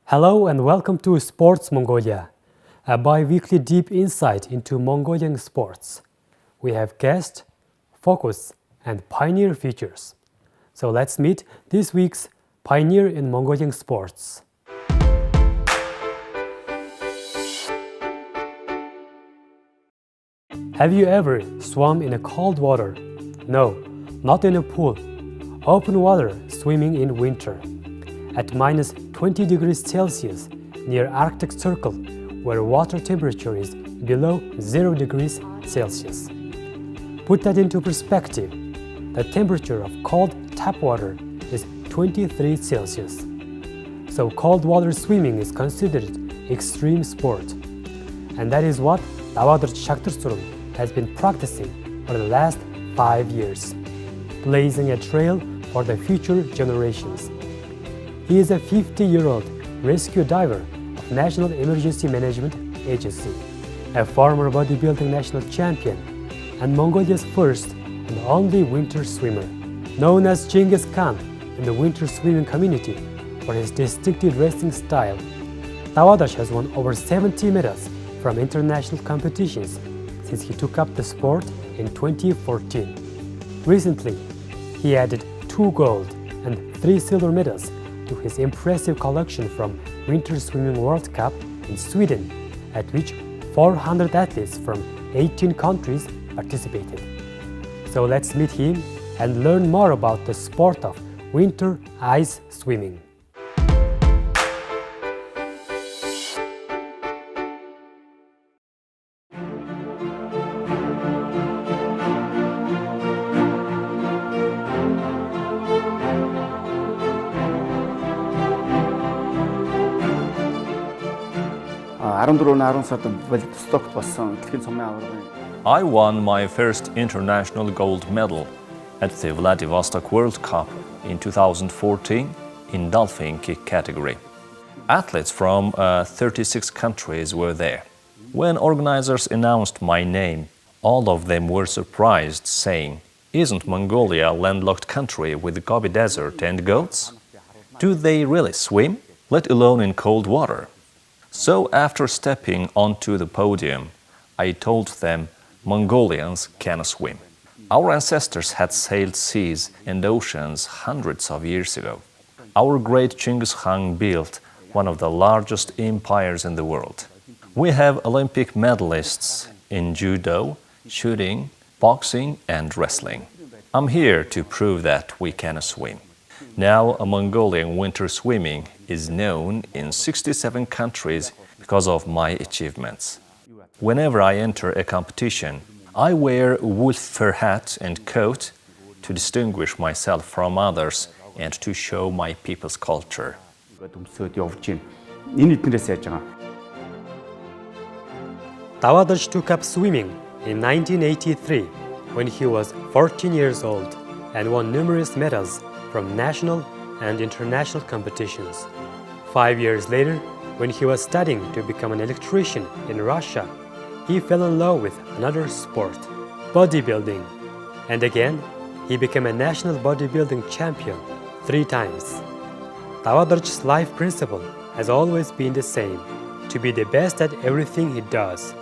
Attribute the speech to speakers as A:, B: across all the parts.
A: Hello and welcome to Sports Mongolia, a bi-weekly deep insight into Mongolian sports. We have guest, focus, and pioneer features. So let's meet this week's pioneer in Mongolian sports. Have you ever swum in a cold water? No, not in a pool. Open water swimming in winter. At minus 20 degrees Celsius near Arctic Circle, where water temperature is below 0 degrees Celsius. Put that into perspective. The temperature of cold tap water is 23 Celsius. So cold water swimming is considered extreme sport. And that is what Sh.Davaadorj has been practicing for the last 5 years, blazing a trail for the future generations. He is a 50-year-old rescue diver of National Emergency Management Agency, a former bodybuilding national champion, and Mongolia's first and only winter swimmer. Known as Genghis Khan in the winter swimming community for his distinctive racing style, Sh.Davaadorj has won over 70 medals from international competitions since he took up the sport in 2014. Recently, he added 2 gold and 3 silver medals to his impressive collection from Winter Swimming World Cup in Sweden, at which 400 athletes from 18 countries participated. So let's meet him and learn more about the sport of winter ice swimming.
B: I won my first international gold medal at the Vladivostok World Cup in 2014 in dolphin kick category. Athletes from 36 countries were there. When organizers announced my name, all of them were surprised, saying, "Isn't Mongolia a landlocked country with Gobi Desert and goats? Do they really swim, let alone in cold water?" So after stepping onto the podium, I told them Mongolians can swim. Our ancestors had sailed seas and oceans hundreds of years ago. Our great Genghis Khan built one of the largest empires in the world. We have Olympic medalists in judo, shooting, boxing, and wrestling. I'm here to prove that we can swim. Now, Mongolian winter swimming is known in 67 countries because of my achievements. Whenever I enter a competition, I wear a wool fur hat and coat to distinguish myself from others and to show my people's culture.
A: Sh.Davaadorj took up swimming in 1983 when he was 14 years old and won numerous medals from national and international competitions. 5 years later, when he was studying to become an electrician in Russia, he fell in love with another sport, bodybuilding. And again, he became a national bodybuilding champion 3 times. Sh.Davaadorj's life principle has always been the same, to be the best at everything he does,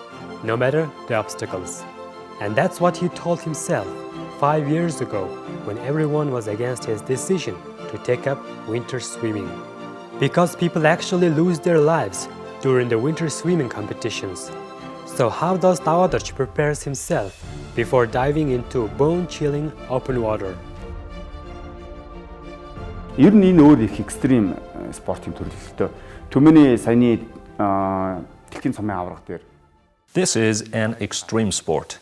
A: no matter the obstacles. And that's what he told himself 5 years ago when everyone was against his decision to take up winter swimming. Because people actually lose their lives during the winter swimming competitions. So how does Sh.Davaadorj prepare himself before diving into bone-chilling open water?
C: Ер нь энэ өөр их экстрим спортын төрөл. Төмөний саяны дэлхийн цомын аврах дээр.
B: This is an extreme sport.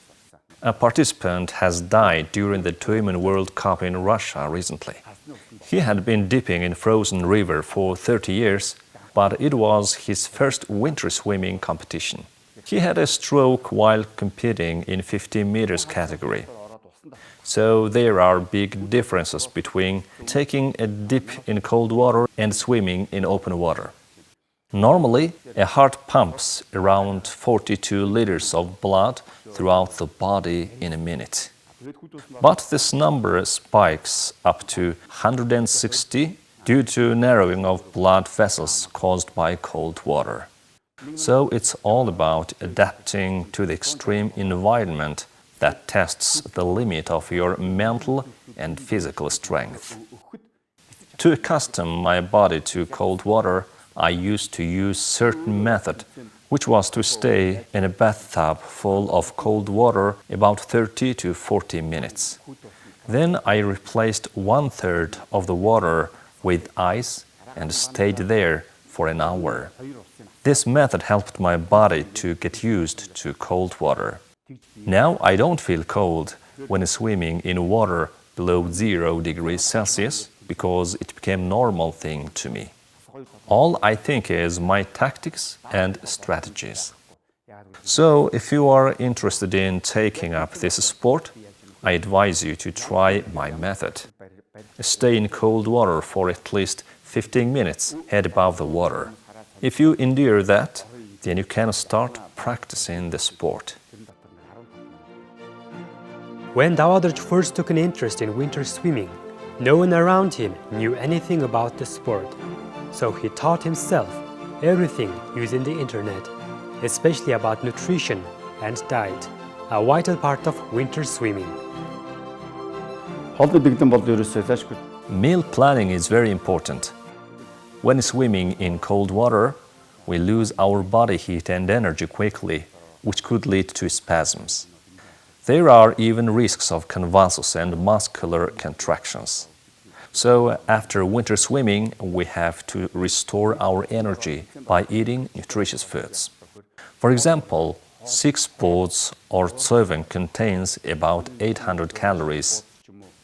B: A participant has died during the Tumen World Cup in Russia recently. He had been dipping in frozen river for 30 years, but it was his first winter swimming competition. He had a stroke while competing in 50 meters category. So there are big differences between taking a dip in cold water and swimming in open water. Normally, a heart pumps around 42 liters of blood throughout the body in a minute. But this number spikes up to 160 due to narrowing of blood vessels caused by cold water. So it's all about adapting to the extreme environment that tests the limit of your mental and physical strength. To accustom my body to cold water, I used to use certain method, which was to stay in a bathtub full of cold water about 30 to 40 minutes. Then I replaced 1/3 of the water with ice and stayed there for an hour. This method helped my body to get used to cold water. Now I don't feel cold when swimming in water below 0 degrees Celsius because it became a normal thing to me. All I think is my tactics and strategies. So if you are interested in taking up this sport, I advise you to try my method. Stay in cold water for at least 15 minutes, head above the water. If you endure that, then you can start practicing the sport.
A: When Sh.Davaadorj first took an interest in winter swimming, no one around him knew anything about the sport. So he taught himself everything using the internet, especially about nutrition and diet, a vital part of winter swimming.
B: Meal planning is very important. When swimming in cold water, we lose our body heat and energy quickly, which could lead to spasms. There are even risks of convulsions and muscular contractions. So after winter swimming, we have to restore our energy by eating nutritious foods. For example, 6 pods or serving contains about 800 calories.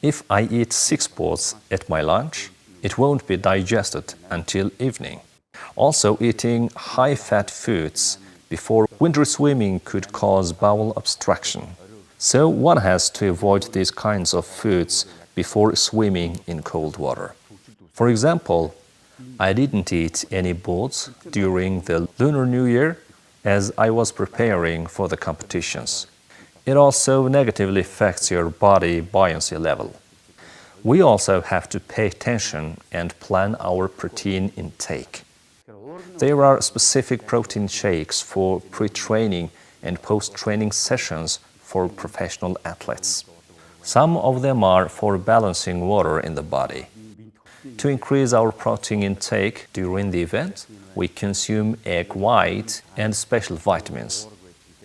B: If I eat 6 pods at my lunch, it won't be digested until evening. Also, eating high-fat foods before winter swimming could cause bowel obstruction. So one has to avoid these kinds of foods before swimming in cold water. For example, I didn't eat any boats during the Lunar New Year as I was preparing for the competitions. It also negatively affects your body buoyancy level. We also have to pay attention and plan our protein intake. There are specific protein shakes for pre-training and post-training sessions for professional athletes. Some of them are for balancing water in the body. To increase our protein intake during the event, we consume egg white and special vitamins.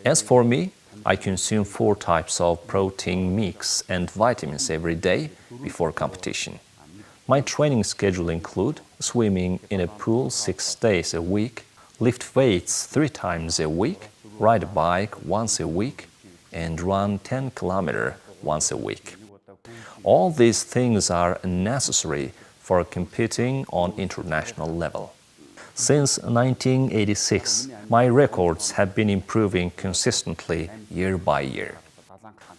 B: As for me, I consume 4 types of protein mix and vitamins every day before competition. My training schedule includes swimming in a pool 6 days a week, lift weights 3 times a week, ride a bike once a week, and run 10 kilometers once a week. All these things are necessary for competing on international level. Since 1986, my records have been improving consistently year by year.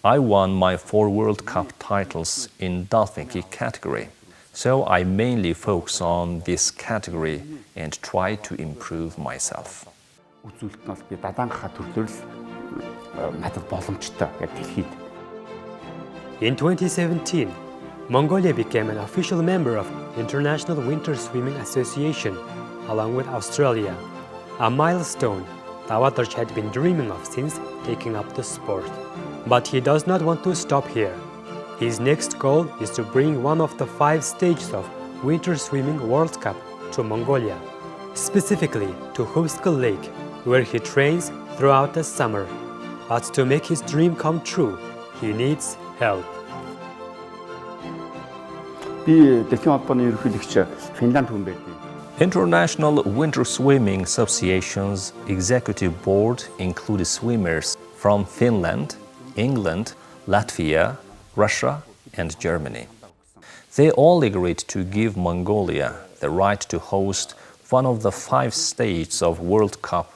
B: I won my 4 World Cup titles in dolphin kick category, so I mainly focus on this category and try to improve myself.
A: In 2017, Mongolia became an official member of International Winter Swimming Association, along with Australia, a milestone Sh.Davaadorj had been dreaming of since taking up the sport. But he does not want to stop here. His next goal is to bring one of the 5 stages of Winter Swimming World Cup to Mongolia, specifically to Khupskal Lake, where he trains throughout the summer. But to make his dream come true, he needs help.
B: International Winter Swimming Association's executive board includes swimmers from Finland, England, Latvia, Russia, and Germany. They all agreed to give Mongolia the right to host one of the 5 stages of World Cup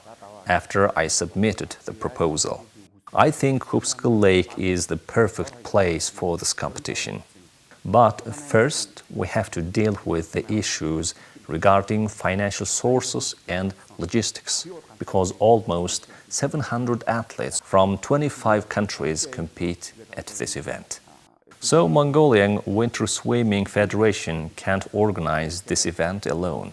B: after I submitted the proposal. I think Khupskal Lake is the perfect place for this competition. But first, we have to deal with the issues regarding financial sources and logistics, because almost 700 athletes from 25 countries compete at this event. So Mongolian Winter Swimming Federation can't organize this event alone.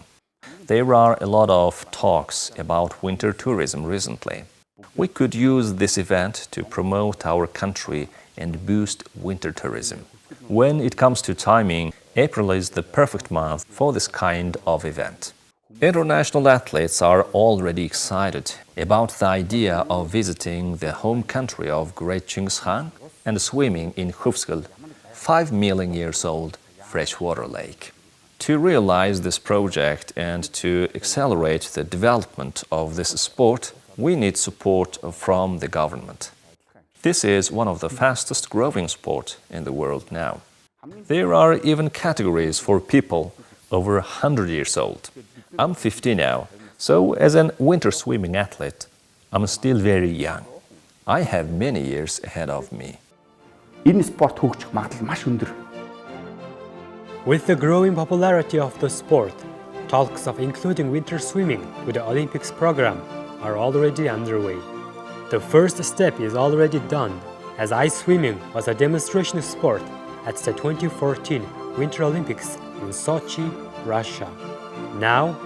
B: There are a lot of talks about winter tourism recently. We could use this event to promote our country and boost winter tourism. When it comes to timing, April is the perfect month for this kind of event. International athletes are already excited about the idea of visiting the home country of Great Chinggis Khan and swimming in Khufsgul, 5 million years old freshwater lake. To realize this project and to accelerate the development of this sport, we need support from the government. This is one of the fastest growing sports in the world now. There are even categories for people over 100 years old. I'm 50 now, so as a winter swimming athlete, I'm still very young. I have many years ahead of me.
C: Энэ спорт хөгжих магадлал маш өндөр.
A: With the growing popularity of the sport, talks of including winter swimming to the Olympics program are already underway. The first step is already done, as ice swimming was a demonstration sport at the 2014 Winter Olympics in Sochi, Russia. Now,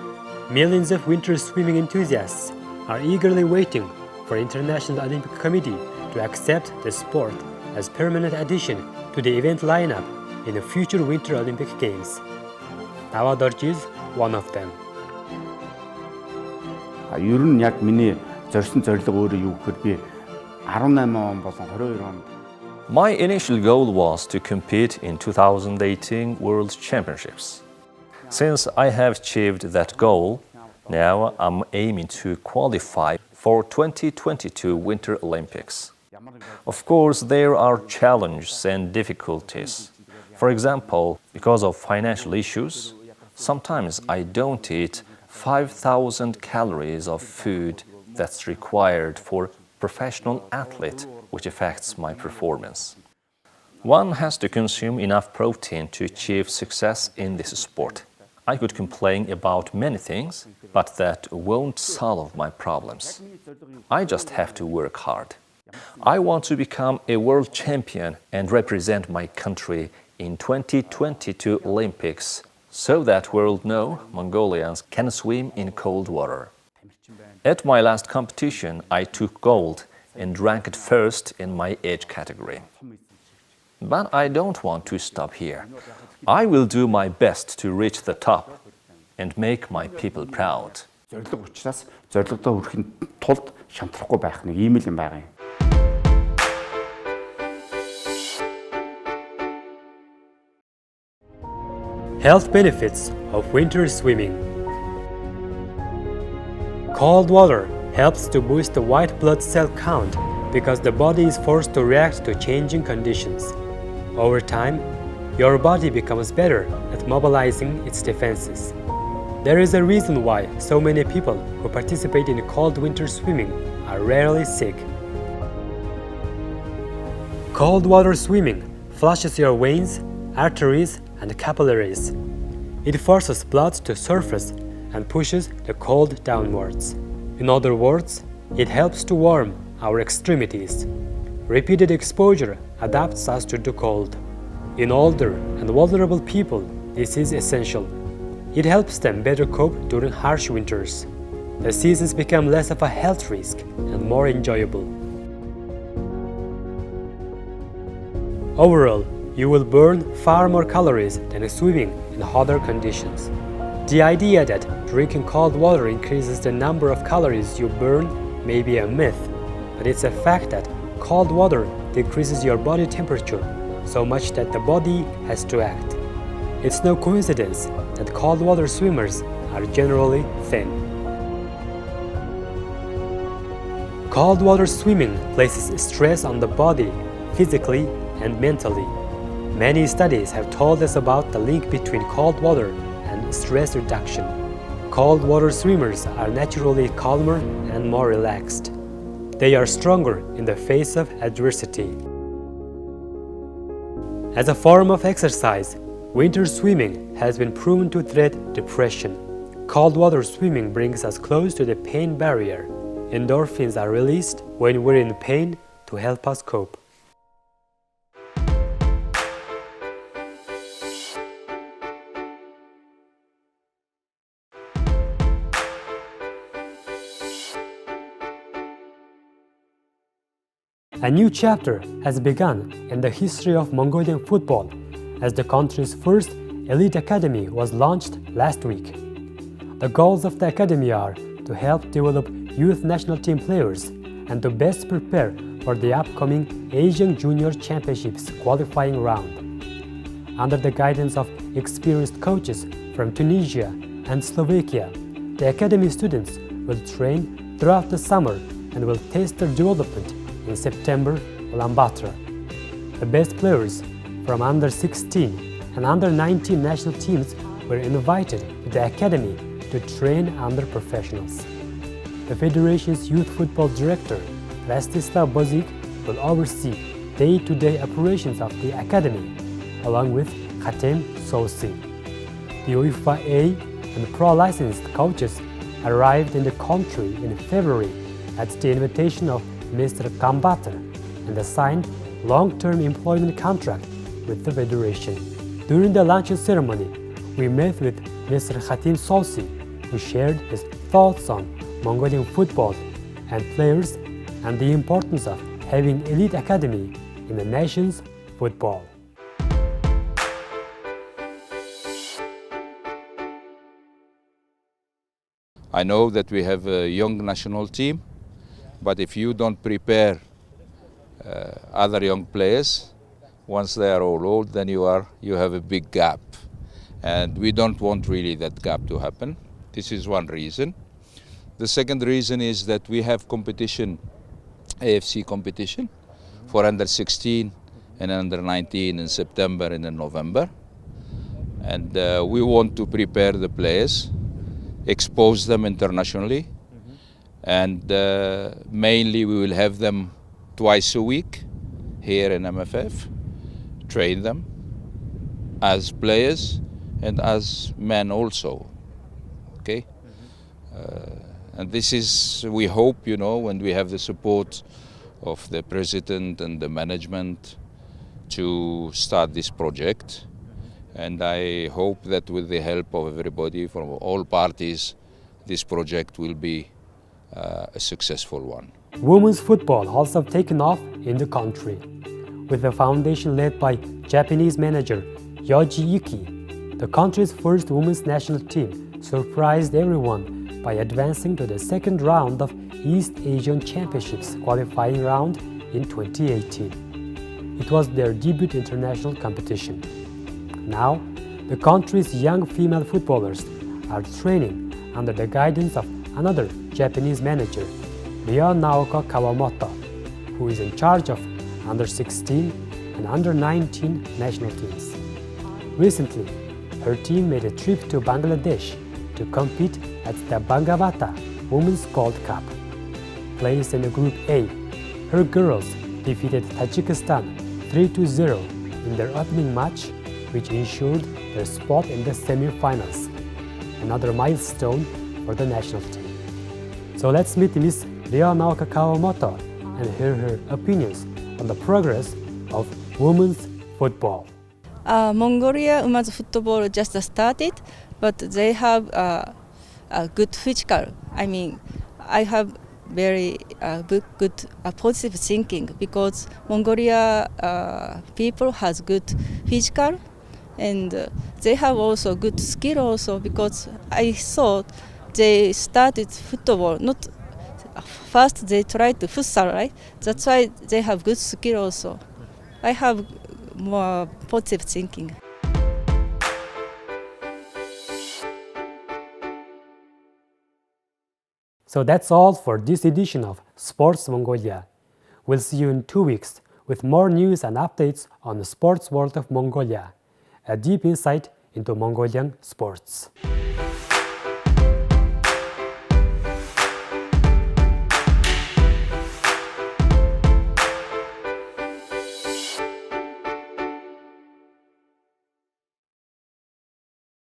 A: millions of winter swimming enthusiasts are eagerly waiting for the International Olympic Committee to accept the sport as permanent addition to the event lineup in the future Winter Olympic Games. Sh.Davaadorj is one of them.
C: Ер нь яг миний зорьсон зорилго өөрөө юу гэхээр би 18 он болон 22 он.
B: My initial goal was to compete in 2018 World Championships. Since I have achieved that goal, now I'm aiming to qualify for 2022 Winter Olympics. Of course, there are challenges and difficulties. For example, because of financial issues, sometimes I don't eat 5,000 calories of food that's required for professional athlete, which affects my performance. One has to consume enough protein to achieve success in this sport. I could complain about many things, but that won't solve my problems. I just have to work hard. I want to become a world champion and represent my country in 2022 Olympics so that world know Mongolians can swim in cold water. At my last competition, I took gold and ranked first in my age category. But I don't want to stop here. I will do my best to reach the top and make my people proud.
C: Зорилго учраас зорилгодоо хүрэхин тулд шантрахгүй байх нэг ийм л юм байгаа юм.
A: Health benefits of winter swimming. Cold water helps to boost the white blood cell count because the body is forced to react to changing conditions. Over time, your body becomes better at mobilizing its defenses. There is a reason why so many people who participate in cold winter swimming are rarely sick. Cold water swimming flushes your veins, arteries, and capillaries. It forces blood to surface and pushes the cold downwards. In other words, it helps to warm our extremities. Repeated exposure adapts us to the cold. In older and vulnerable people, this is essential. It helps them better cope during harsh winters. The seasons become less of a health risk and more enjoyable. Overall, you will burn far more calories than swimming in hotter conditions. The idea that drinking cold water increases the number of calories you burn may be a myth, but it's a fact that cold water decreases your body temperature so much that the body has to act. It's no coincidence that cold water swimmers are generally thin. Cold water swimming places stress on the body, physically and mentally. Many studies have told us about the link between cold water and stress reduction. Cold water swimmers are naturally calmer and more relaxed. They are stronger in the face of adversity. As a form of exercise, winter swimming has been proven to treat depression. Cold water swimming brings us close to the pain barrier. Endorphins are released when we're in pain to help us cope. A new chapter has begun in the history of Mongolian football as the country's first elite academy was launched last week. The goals of the academy are to help develop youth national team players and to best prepare for the upcoming Asian Junior Championships qualifying round. Under the guidance of experienced coaches from Tunisia and Slovakia, the academy students will train throughout the summer and will test their development in September in Ulaanbaatar. The best players from under 16 and under 19 national teams were invited to the academy to train under professionals. The Federation's youth football director, Rastislav Bozic, will oversee day-to-day operations of the academy, along with Hatem Soussi. The UEFA A and pro-licensed coaches arrived in the country in February at the invitation of Mr. Kambatar and signed long-term employment contract with the Federation. During the launching ceremony, we met with Mr. Hatem Soussi, who shared his thoughts on Mongolian football and players and the importance of having elite academy in the nation's football.
D: I know that we have a young national team, but if you don't prepare other young players, once they are all old, then you have a big gap. And we don't want really that gap to happen. This is one reason. The second reason is that we have competition, AFC competition, for under 16 and under 19 in September and in November. And we want to prepare the players, expose them internationally, and mainly we will have them twice a week here in MFF, train them as players and as men also, okay? And this is, we hope, when we have the support of the president and the management to start this project. And I hope that with the help of everybody from all parties, this project will be a successful one.
A: Women's football has also taken off in the country. With a foundation led by Japanese manager Yoji Yuki, the country's first women's national team surprised everyone by advancing to the second round of East Asian Championships qualifying round in 2018. It was their debut international competition. Now, the country's young female footballers are training under the guidance of another Japanese manager, Naoko Kawamoto, who is in charge of under 16 and under 19 national teams. Recently, her team made a trip to Bangladesh to compete at the Bangavata Women's Gold Cup. Placed in the Group A, her girls defeated Tajikistan 3-0 in their opening match, which ensured their spot in the semi-finals, another milestone for the national team. So let's meet Miss Naoko Kawamoto and hear her opinions on the progress of women's football.
E: Mongolia women's football just started, but they have a good physical. I have very good positive thinking because Mongolia people has good physical, and they have also good skill also because I thought they started football, not first they tried to futsal, right? That's why they have good skill also. I have more positive thinking.
A: So that's all for this edition of Sports Mongolia. We'll see you in 2 weeks with more news and updates on the sports world of Mongolia, a deep insight into Mongolian sports.